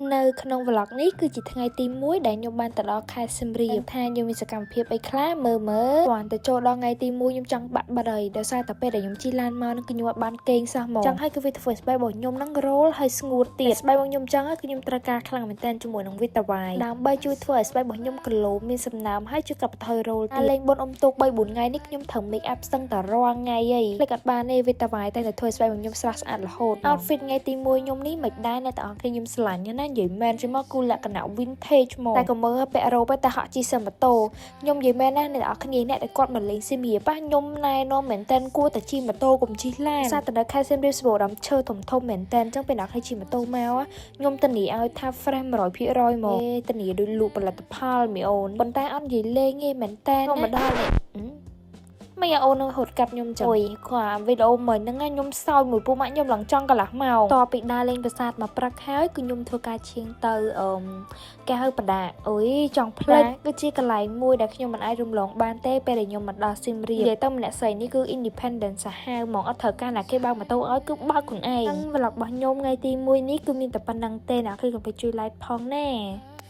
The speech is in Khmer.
នៅក្នុង vlog នេះគឺជាថ្ងៃទី1ដែលខ្ញុំបានទៅដល់ខេត្តសៀមរាបថាខ្ញុំមានសកម្មភាពអីខ្លះមើលគ្រាន់តែចូលដល់ថ្ងៃទី1ខ្ញុំចង់បាត់ហើយដោយសារតែពេលដែលខ្ញុំជិះឡានមកនឹងខ្ញុំអត់បានគេងសោះហ្មងចឹងហើយគឺវាធ្វើស្បែករបស់ខ្ញុំនឹងរោលហើយស្ងួតទៀតស្បែករបស់ខ្ញុំចឹងគឺខ្ញុំត្រូវការខ្លាំងមែនតើជាមួយនឹងវីតាវ៉ាយដើម្បីជួយធ្វើឲ្យស្បែករបស់ខ្ញុំក្លូមានសំណើមហើយជួយកាត់បន្ថយរោលទៀតលេងបុណ្យអុំទូក 3-4 ថ្ងៃនេះខ្ញុំត្រូវ make up ស្ទឹងតែរាល់ថ្ងៃហីលេចអត់បានទេវីតាវ៉ាយតែធ្វើស្បែករបស់ខ្ញុំស្រស់ស្អាតរហូត outfit ថ្ងៃទី1ខ្ញុំនេះមិនដែរអ្នកទាំងអស់គ្នាខ្ញុំស្រឡាញ់ណានិយាយមែនជាមកគូលក្ខណៈ vintage មកតែក៏មើលពាក់រ៉ូបតែហក់ជិះសិនម៉ូតូខ្ញុំនិយាយមែនណាអ្នកទាំងអស់គ្នាអ្នកដែលគាត់មកលេងសៀមរាបខ្ញុំណែនាំមែនតើគួរតែជិះម៉ូតូកុំជិះឡានសារតែនៅខេត្តសៀមរាបស្បូរដំឈើធំមែនតើអញ្ចឹងពេលអ្នកខ្លះជិះម៉ូតូមកខ្ញុំធានាឲ្យថា fresh 100% មកធានាដោយលក់ផលិតផលមីអូនប៉ុន្តែអត់និយាយលេងទេមែនតើមកដល់នេះមិនអូននឹងហត់កាប់ខ្ញុំចឹងអុយគាត់វីដេអូមិញហ្នឹងខ្ញុំសោយមួយពូម៉ាក់ខ្ញុំឡើងចង់កន្លះម៉ោងតពីដើរលេងប្រាសាទមកព្រឹកហើយគឺខ្ញុំធ្វើការឈៀងទៅគេហៅបដាអុយចង់ផ្លេចគឺជាកន្លែងមួយដែលខ្ញុំមិនអាចរំលងបានទេពេលដែលខ្ញុំមកដល់សៀមរាបនិយាយទៅម្នាក់ស្រីនេះគឺ independent សាហាវហ្មងអត់ត្រូវការណាគេបើកម៉ូតូឲ្យគឺបើកខ្លួនឯង vlog របស់ខ្ញុំថ្ងៃទី1នេះគឺមានតែប៉ុណ្្នឹងទេអ្នកគឺកុំភ្លេចជួយ like ផងណា